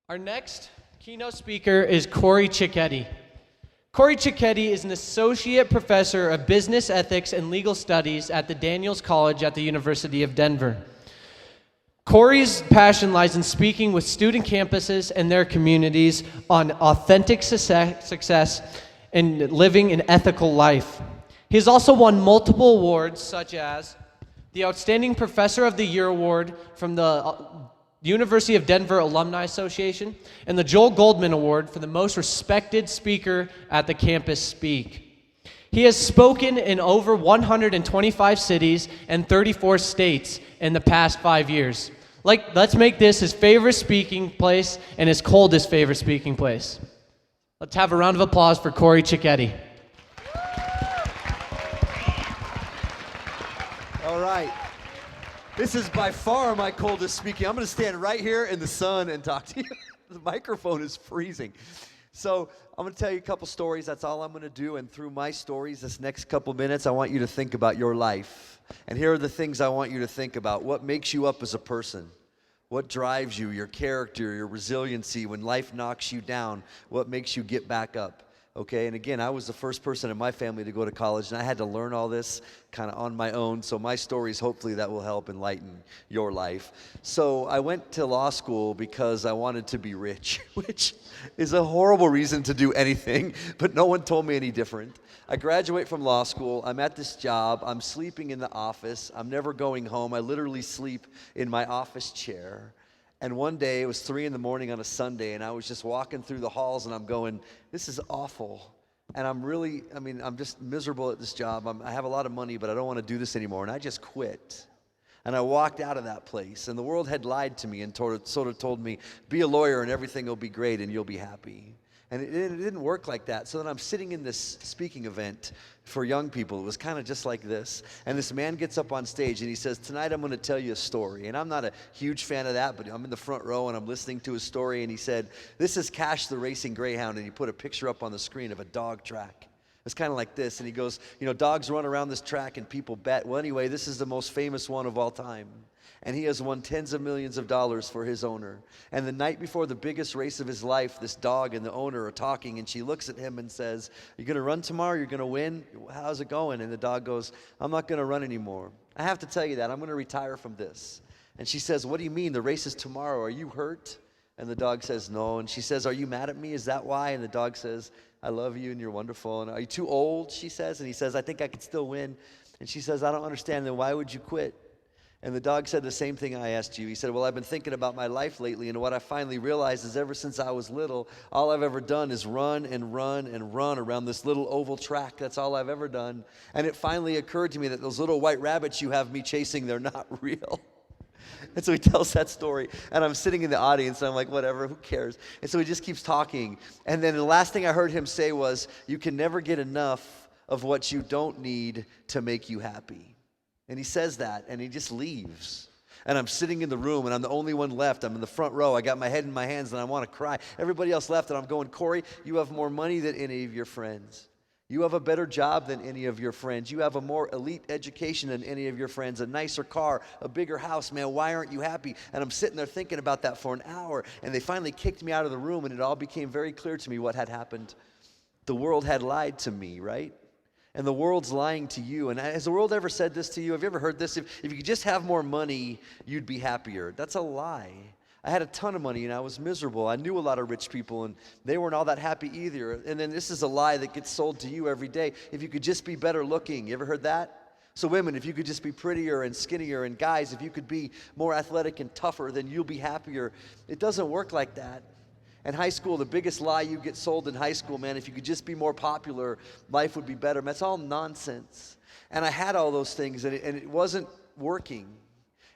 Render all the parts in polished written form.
Our next keynote speaker is Corey Ciocchetti. Corey Ciocchetti is an associate professor of business ethics and legal studies at the Daniels College at the University of Denver. Corey's passion lies in speaking with student campuses and their communities on authentic success and living an ethical life. He has also won multiple awards, such as the Outstanding Professor of the Year Award from the University of Denver Alumni Association, and the Joel Goldman Award for the most respected speaker at the campus speak. He has spoken in over 125 cities and 34 states in the past 5 years. Let's make this his favorite speaking place and his coldest favorite speaking place. Let's have a round of applause for Corey Ciocchetti. All right. This is by far my coldest speaking. I'm going to stand right here in the sun and talk to you. The microphone is freezing. So I'm going to tell you a couple stories. That's all I'm going to do. And through my stories, this next couple minutes, I want you to think about your life. And here are the things I want you to think about. What makes you up as a person? What drives you, your character, your resiliency when life knocks you down? What makes you get back up? Okay, and again, I was the first person in my family to go to college, and I had to learn all this kind of on my own, so my stories, hopefully that will help enlighten your life. So I went to law school because I wanted to be rich, which is a horrible reason to do anything, but no one told me any different. I graduate from law school, I'm at this job, I'm sleeping in the office, I'm never going home, I literally sleep in my office chair. And one day, it was 3 a.m. on a Sunday, and I was just walking through the halls, and I'm going, this is awful. And I'm just miserable at this job. I have a lot of money, but I don't want to do this anymore. And I just quit. And I walked out of that place, and the world had lied to me and sort of told me, be a lawyer and everything will be great and you'll be happy. And it didn't work like that. So then I'm sitting in this speaking event for young people. It was kind of just like this. And this man gets up on stage and he says, tonight I'm going to tell you a story. And I'm not a huge fan of that, but I'm in the front row and I'm listening to his story. And he said, this is Cash the Racing Greyhound. And he put a picture up on the screen of a dog track. It's kind of like this. And he goes, dogs run around this track and people bet. Well, anyway, this is the most famous one of all time. And he has won tens of millions of dollars for his owner. And the night before the biggest race of his life, this dog and the owner are talking, and she looks at him and says, you going to run tomorrow? You're going to win? How's it going? And the dog goes, I'm not going to run anymore. I have to tell you that. I'm going to retire from this. And she says, what do you mean? The race is tomorrow. Are you hurt? And the dog says, no. And she says, are you mad at me? Is that why? And the dog says, I love you and you're wonderful. And are you too old? She says. And he says, I think I could still win. And she says, I don't understand. Then why would you quit? And the dog said the same thing I asked you. He said, well, I've been thinking about my life lately, and what I finally realized is ever since I was little, all I've ever done is run and run and run around this little oval track. That's all I've ever done. And it finally occurred to me that those little white rabbits you have me chasing, they're not real. And so he tells that story, and I'm sitting in the audience, and I'm like, whatever, who cares? And so he just keeps talking. And then the last thing I heard him say was, you can never get enough of what you don't need to make you happy. And he says that, and he just leaves. And I'm sitting in the room, and I'm the only one left. I'm in the front row. I got my head in my hands, and I want to cry. Everybody else left, and I'm going, Corey, you have more money than any of your friends. You have a better job than any of your friends. You have a more elite education than any of your friends, a nicer car, a bigger house. Man, why aren't you happy? And I'm sitting there thinking about that for an hour, and they finally kicked me out of the room, and it all became very clear to me what had happened. The world had lied to me, right? And the world's lying to you. And has the world ever said this to you? Have you ever heard this? If you could just have more money, you'd be happier. That's a lie. I had a ton of money and I was miserable. I knew a lot of rich people and they weren't all that happy either. And then this is a lie that gets sold to you every day. If you could just be better looking. You ever heard that? So women, if you could just be prettier and skinnier, and guys, if you could be more athletic and tougher, then you'll be happier. It doesn't work like that. In high school, the biggest lie you get sold in high school, man, if you could just be more popular, life would be better. Man, it's all nonsense. And I had all those things, and it wasn't working.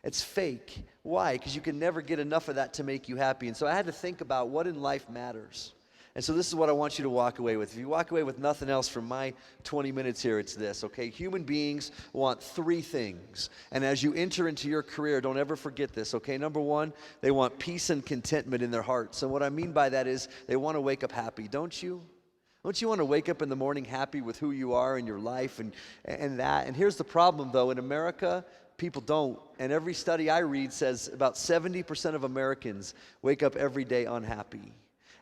It's fake. Why? Because you can never get enough of that to make you happy. And so I had to think about what in life matters. And so this is what I want you to walk away with. If you walk away with nothing else from my 20 minutes here, it's this, okay? Human beings want 3 things. And as you enter into your career, don't ever forget this, okay? Number 1, they want peace and contentment in their hearts. And what I mean by that is they want to wake up happy, don't you? Don't you want to wake up in the morning happy with who you are in your life and that? And here's the problem, though. In America, people don't. And every study I read says about 70% of Americans wake up every day unhappy.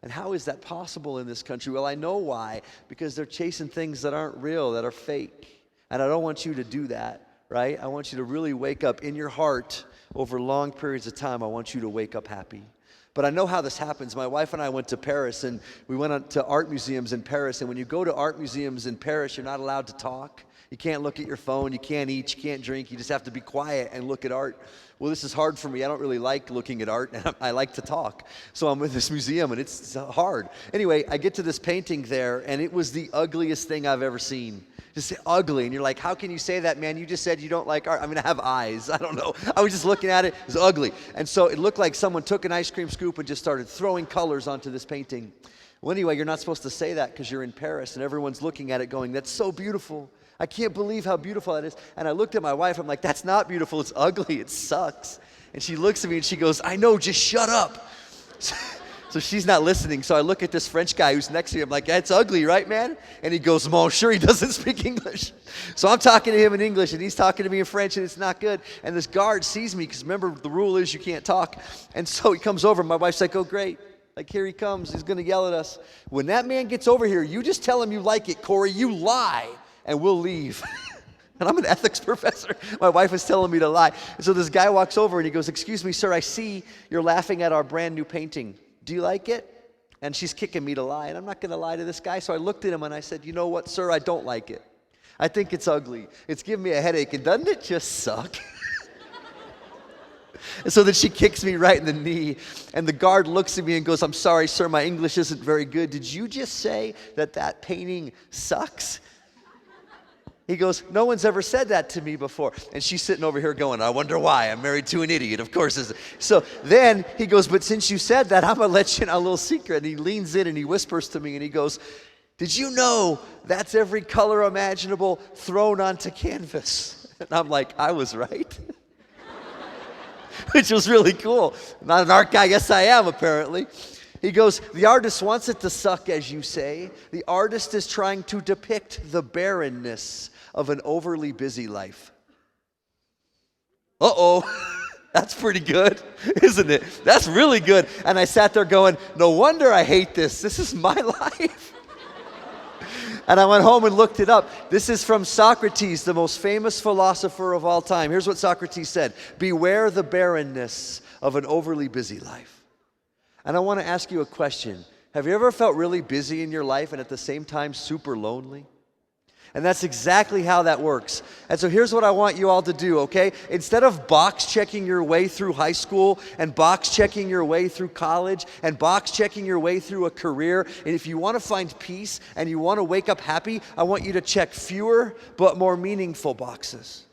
And how is that possible in this country? Well, I know why. Because they're chasing things that aren't real, that are fake. And I don't want you to do that, right? I want you to really wake up in your heart over long periods of time. I want you to wake up happy. But I know how this happens. My wife and I went to Paris, and we went to art museums in Paris. And when you go to art museums in Paris, you're not allowed to talk. You can't look at your phone, you can't eat, you can't drink, you just have to be quiet and look at art. Well, this is hard for me. I don't really like looking at art, and I like to talk. So I'm in this museum, and it's hard. Anyway, I get to this painting there, and it was the ugliest thing I've ever seen. Just ugly, and you're like, how can you say that, man? You just said you don't like art. I mean, I have eyes. I don't know. I was just looking at it. It was ugly. And so it looked like someone took an ice cream scoop and just started throwing colors onto this painting. Well, anyway, you're not supposed to say that because you're in Paris, and everyone's looking at it going, that's so beautiful. I can't believe how beautiful that is. And I looked at my wife. I'm like, that's not beautiful. It's ugly. It sucks. And she looks at me and she goes, I know, just shut up. So she's not listening. So I look at this French guy who's next to me. I'm like, that's ugly, right, man? And he goes, Monsieur, he doesn't speak English. So I'm talking to him in English, and he's talking to me in French, and it's not good. And this guard sees me, because remember, the rule is you can't talk. And so he comes over. My wife's like, oh, great. Like, here he comes. He's going to yell at us. When that man gets over here, you just tell him you like it, Corey. You lie, and we'll leave. And I'm an ethics professor. My wife is telling me to lie. And so this guy walks over, and he goes, excuse me, sir, I see you're laughing at our brand new painting. Do you like it? And she's kicking me to lie, and I'm not going to lie to this guy. So I looked at him, and I said, you know what, sir, I don't like it. I think it's ugly. It's giving me a headache, and doesn't it just suck? And so then she kicks me right in the knee, and the guard looks at me and goes, I'm sorry, sir, my English isn't very good. Did you just say that painting sucks? He goes, no one's ever said that to me before. And she's sitting over here going, I wonder why. I'm married to an idiot, of course. So then he goes, but since you said that, I'm going to let you in a little secret. And he leans in and he whispers to me and he goes, did you know that's every color imaginable thrown onto canvas? And I'm like, I was right. Which was really cool. Not an art guy. Yes, I am, apparently. He goes, the artist wants it to suck, as you say. The artist is trying to depict the barrenness of an overly busy life. Uh-oh, that's pretty good, isn't it? That's really good. And I sat there going, no wonder I hate this. This is my life. And I went home and looked it up. This is from Socrates, the most famous philosopher of all time. Here's what Socrates said. Beware the barrenness of an overly busy life. And I want to ask you a question. Have you ever felt really busy in your life and at the same time super lonely? And that's exactly how that works. And so here's what I want you all to do, okay? Instead of box checking your way through high school and box checking your way through college and box checking your way through a career, and if you want to find peace and you want to wake up happy, I want you to check fewer but more meaningful boxes.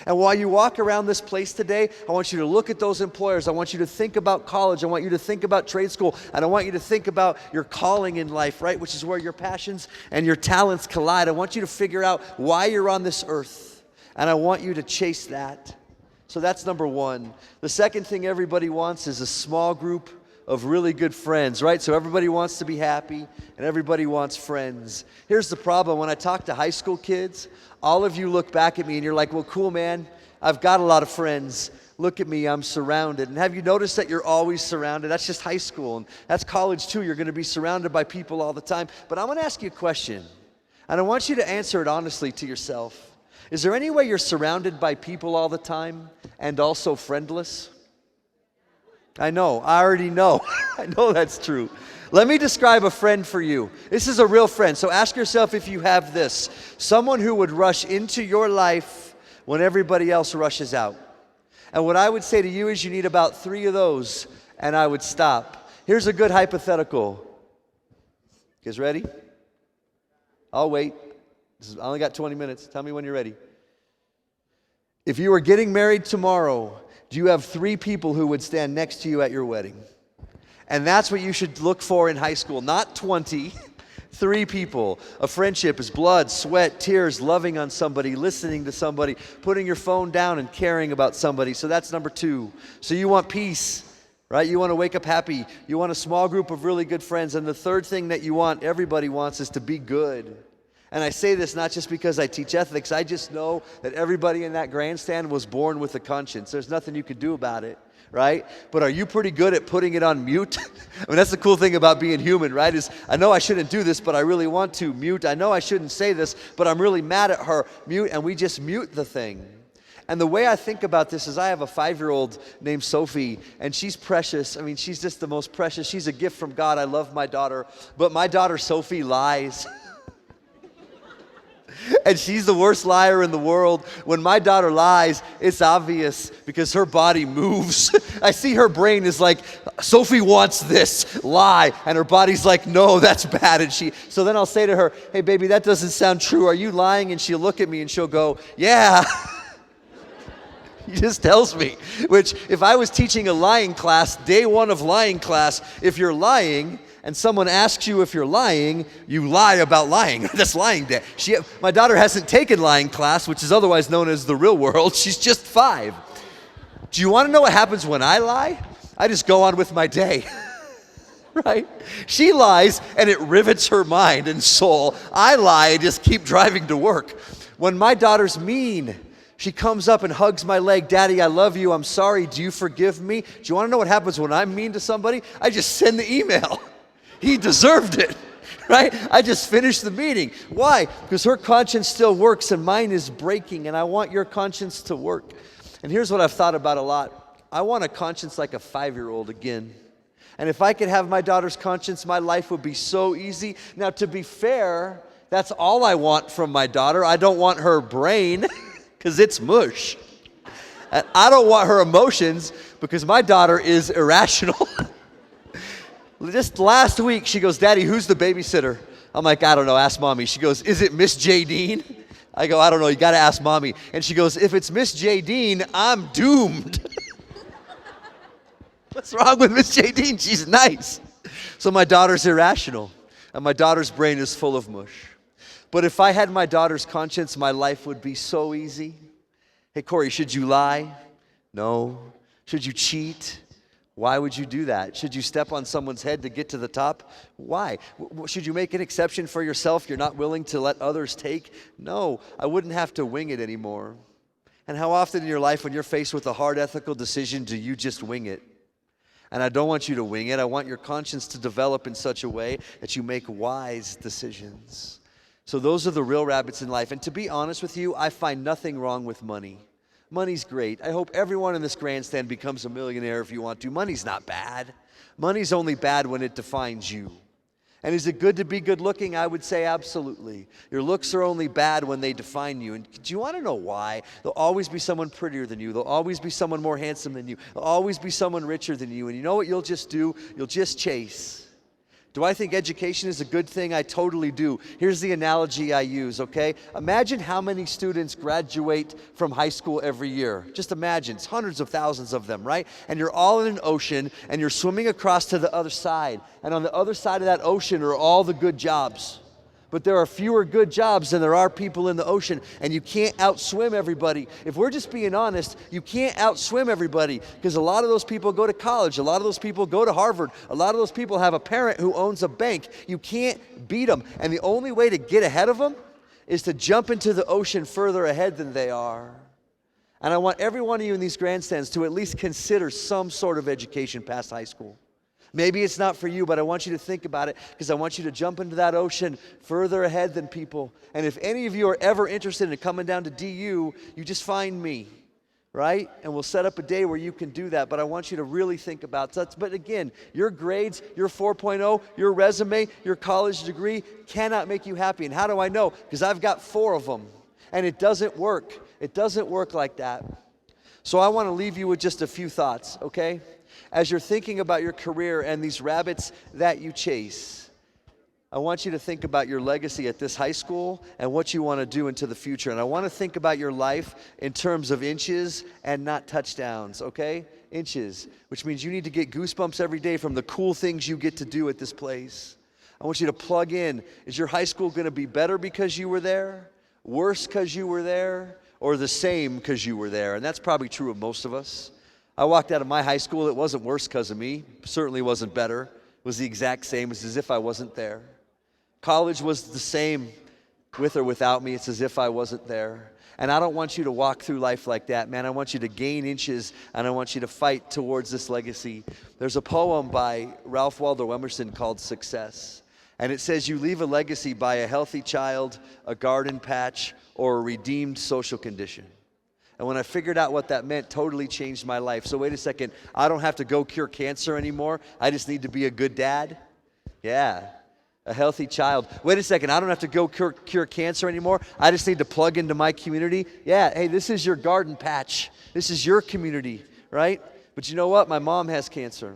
And while you walk around this place today, I want you to look at those employers. I want you to think about college. I want you to think about trade school. And I want you to think about your calling in life, right? Which is where your passions and your talents collide. I want you to figure out why you're on this earth. And I want you to chase that. So that's number one. The second thing everybody wants is a small group of really good friends, right? So everybody wants to be happy and everybody wants friends. Here's the problem. When I talk to high school kids, all of you look back at me and you're like, well, cool, man. I've got a lot of friends. Look at me, I'm surrounded. And have you noticed that you're always surrounded? That's just high school. And that's college too. You're going to be surrounded by people all the time. But I'm going to ask you a question. And I want you to answer it honestly to yourself. Is there any way you're surrounded by people all the time and also friendless? I know. I already know. I know that's true. Let me describe a friend for you. This is a real friend. So ask yourself if you have this. Someone who would rush into your life when everybody else rushes out. And what I would say to you is you need about 3 of those, and I would stop. Here's a good hypothetical. You guys ready? I'll wait. I only got 20 minutes. Tell me when you're ready. If you were getting married tomorrow, do you have 3 people who would stand next to you at your wedding? And that's what you should look for in high school, not 20. 3 people. A friendship is blood, sweat, tears, loving on somebody, listening to somebody, putting your phone down and caring about somebody. So that's number 2. So you want peace, right? You want to wake up happy. You want a small group of really good friends. And the third thing that you want, everybody wants, is to be good. And I say this not just because I teach ethics. I just know that everybody in that grandstand was born with a conscience. There's nothing you could do about it, right? But are you pretty good at putting it on mute? I mean, that's the cool thing about being human, right? Is I know I shouldn't do this, but I really want to. Mute. I know I shouldn't say this, but I'm really mad at her. Mute, and we just mute the thing. And the way I think about this is I have a 5-year-old named Sophie, and she's precious. I mean, she's just the most precious. She's a gift from God. I love my daughter. But my daughter, Sophie, lies. And she's the worst liar in the world. When my daughter lies, it's obvious because her body moves. I see her brain is like, Sophie wants this, lie. And her body's like, no, that's bad. And so then I'll say to her, hey, baby, that doesn't sound true. Are you lying? And she'll look at me and she'll go, yeah. He just tells me. Which, if I was teaching a lying class, day 1 of lying class, if you're lying, and someone asks you if you're lying, you lie about lying. That's lying day. My daughter hasn't taken lying class, which is otherwise known as the real world. She's just 5. Do you want to know what happens when I lie? I just go on with my day. Right? She lies, and it rivets her mind and soul. I lie and just keep driving to work. When my daughter's mean, she comes up and hugs my leg. Daddy, I love you. I'm sorry. Do you forgive me? Do you want to know what happens when I'm mean to somebody? I just send the email. He deserved it, right? I just finished the meeting. Why? Because her conscience still works and mine is breaking, and I want your conscience to work. And here's what I've thought about a lot. I want a conscience like a 5-year-old again. And if I could have my daughter's conscience, my life would be so easy. Now, to be fair, that's all I want from my daughter. I don't want her brain because it's mush. And I don't want her emotions because my daughter is irrational. Just last week, she goes, Daddy, who's the babysitter? I'm like, I don't know, ask Mommy. She goes, is it Miss J. Dean? I go, I don't know, you gotta ask Mommy. And she goes, if it's Miss J. Dean, I'm doomed. What's wrong with Miss J. Dean? She's nice. So my daughter's irrational, and my daughter's brain is full of mush. But if I had my daughter's conscience, my life would be so easy. Hey, Corey, should you lie? No. Should you cheat? Why would you do that? Should you step on someone's head to get to the top? Why? Should you make an exception for yourself you're not willing to let others take? No, I wouldn't have to wing it anymore. And how often in your life when you're faced with a hard ethical decision do you just wing it? And I don't want you to wing it. I want your conscience to develop in such a way that you make wise decisions. So those are the real rabbits in life. And to be honest with you, I find nothing wrong with money. Money's great. I hope everyone in this grandstand becomes a millionaire if you want to. Money's not bad. Money's only bad when it defines you. And is it good to be good looking? I would say absolutely. Your looks are only bad when they define you. And do you want to know why? There'll always be someone prettier than you. There'll always be someone more handsome than you. There'll always be someone richer than you. And you know what you'll just do? You'll just chase. Do I think education is a good thing? I totally do. Here's the analogy I use, okay? Imagine how many students graduate from high school every year. Just imagine. It's hundreds of thousands of them, right? And you're all in an ocean, and you're swimming across to the other side. And on the other side of that ocean are all the good jobs. But there are fewer good jobs than there are people in the ocean, and you can't outswim everybody. If we're just being honest, you can't outswim everybody because a lot of those people go to college, a lot of those people go to Harvard, a lot of those people have a parent who owns a bank. You can't beat them, and the only way to get ahead of them is to jump into the ocean further ahead than they are. And I want every one of you in these grandstands to at least consider some sort of education past high school. Maybe it's not for you, but I want you to think about it because I want you to jump into that ocean further ahead than people. And if any of you are ever interested in coming down to DU, you just find me, right? And we'll set up a day where you can do that. But I want you to really think about that. But again, your grades, your 4.0, your resume, your college degree cannot make you happy. And how do I know? Because I've got 4 of them. And it doesn't work. It doesn't work like that. So I want to leave you with just a few thoughts, okay? As you're thinking about your career and these rabbits that you chase, I want you to think about your legacy at this high school and what you want to do into the future. And I want to think about your life in terms of inches and not touchdowns, okay? Inches, which means you need to get goosebumps every day from the cool things you get to do at this place. I want you to plug in. Is your high school going to be better because you were there? Worse because you were there? Or the same because you were there? And that's probably true of most of us. I walked out of my high school. It wasn't worse because of me. Certainly wasn't better. It was the exact same. It's as if I wasn't there. College was the same. with or without me. It's as if I wasn't there. And I don't want you to walk through life like that, man. I want you to gain inches, and I want you to fight towards this legacy. There's a poem by Ralph Waldo Emerson called Success. And it says, you leave a legacy by a healthy child, a garden patch, or a redeemed social condition. And when I figured out what that meant, totally changed my life. So wait a second, I don't have to go cure cancer anymore. I just need to be a good dad? Yeah. A healthy child. Wait a second, I don't have to go cure cancer anymore. I just need to plug into my community. Yeah, hey, this is your garden patch. This is your community, right? But you know what? My mom has cancer.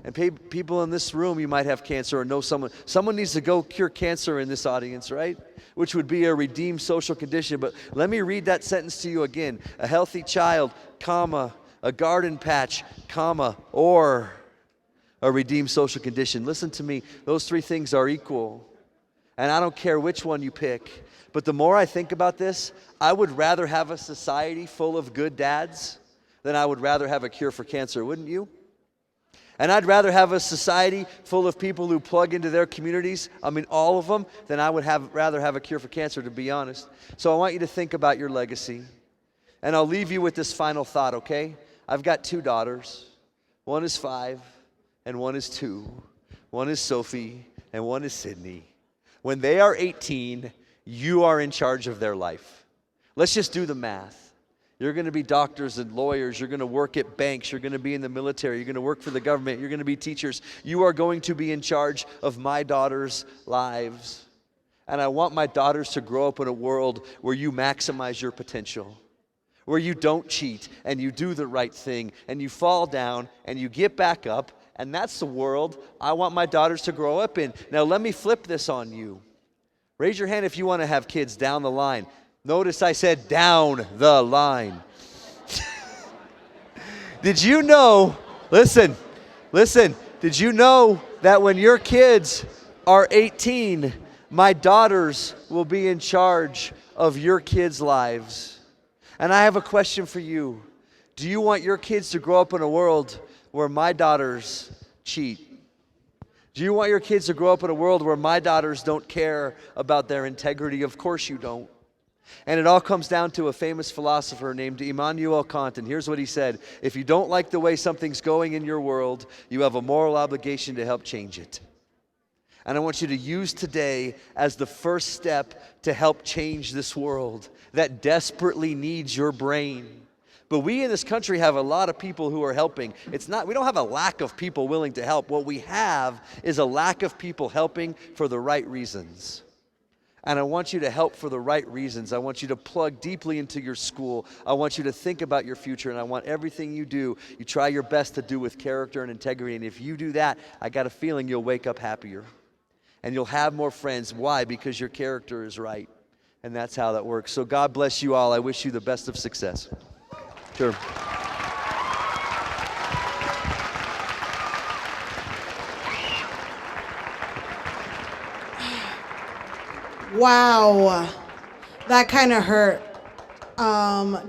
And people in this room, you might have cancer or know someone. Someone needs to go cure cancer in this audience, right? Which would be a redeemed social condition. But let me read that sentence to you again. A healthy child, comma, a garden patch, comma, or a redeemed social condition. Listen to me. Those three things are equal. And I don't care which one you pick. But the more I think about this, I would rather have a society full of good dads than I would rather have a cure for cancer, wouldn't you? And I'd rather have a society full of people who plug into their communities, all of them, than I would rather have a cure for cancer, to be honest. So I want you to think about your legacy. And I'll leave you with this final thought, okay? I've got 2 daughters. One is 5. And one is 2. One is Sophie, and one is Sydney. When they are 18, you are in charge of their life. Let's just do the math. You're going to be doctors and lawyers. You're going to work at banks. You're going to be in the military. You're going to work for the government. You're going to be teachers. You are going to be in charge of my daughters' lives. And I want my daughters to grow up in a world where you maximize your potential, where you don't cheat and you do the right thing and you fall down and you get back up. And that's the world I want my daughters to grow up in. Now, let me flip this on you. Raise your hand if you want to have kids down the line. Notice I said down the line. Did you know, listen, did you know that when your kids are 18, my daughters will be in charge of your kids' lives? And I have a question for you. Do you want your kids to grow up in a world where my daughters cheat? Do you want your kids to grow up in a world where my daughters don't care about their integrity? Of course you don't. And it all comes down to a famous philosopher named Immanuel Kant. And here's what he said: if you don't like the way something's going in your world, you have a moral obligation to help change it. And I want you to use today as the first step to help change this world that desperately needs your brain. But we in this country have a lot of people who are helping. We don't have a lack of people willing to help. What we have is a lack of people helping for the right reasons. And I want you to help for the right reasons. I want you to plug deeply into your school. I want you to think about your future. And I want everything you do, you try your best to do with character and integrity. And if you do that, I got a feeling you'll wake up happier. And you'll have more friends. Why? Because your character is right. And that's how that works. So God bless you all. I wish you the best of success. Sure. Wow, that kind of hurt.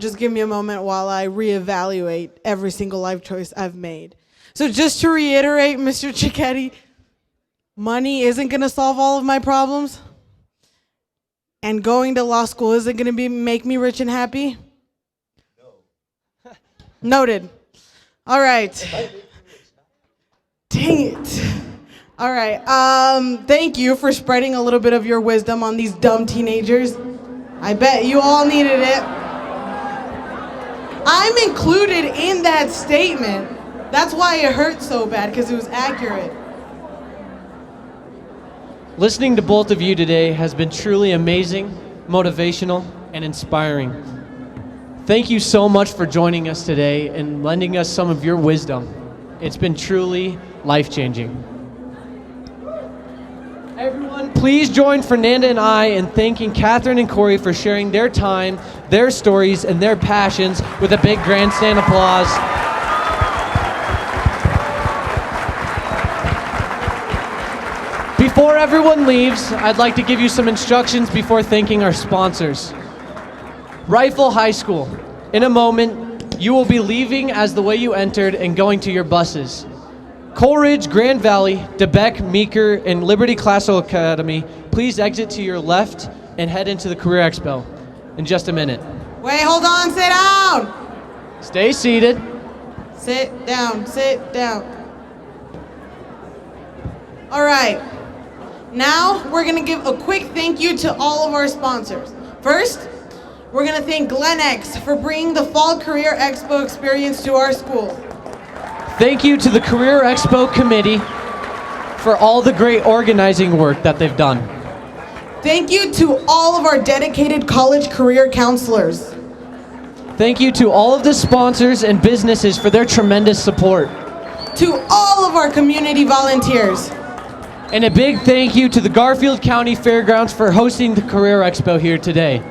Just give me a moment while I reevaluate every single life choice I've made. So just to reiterate, Mr. Ciocchetti, money isn't going to solve all of my problems, and going to law school isn't going to make me rich and happy. No. Noted. All right. Dang it. All right, thank you for spreading a little bit of your wisdom on these dumb teenagers. I bet you all needed it. I'm included in that statement. That's why it hurt so bad, because it was accurate. Listening to both of you today has been truly amazing, motivational, and inspiring. Thank you so much for joining us today and lending us some of your wisdom. It's been truly life-changing. Everyone, please join Fernanda and I in thanking Catherine and Corey for sharing their time, their stories, and their passions with a big grandstand applause. Before everyone leaves, I'd like to give you some instructions before thanking our sponsors. Rifle High School. In a moment, you will be leaving as the way you entered and going to your buses. Coleridge, Grand Valley, DeBeck, Meeker, and Liberty Classical Academy, please exit to your left and head into the Career Expo in just a minute. Wait, hold on, sit down. Stay seated. Sit down, sit down. All right. Now we're gonna give a quick thank you to all of our sponsors. First, we're gonna thank Glen for bringing the Fall Career Expo experience to our school. Thank you to the Career Expo Committee for all the great organizing work that they've done. Thank you to all of our dedicated college career counselors. Thank you to all of the sponsors and businesses for their tremendous support. To all of our community volunteers. And a big thank you to the Garfield County Fairgrounds for hosting the Career Expo here today.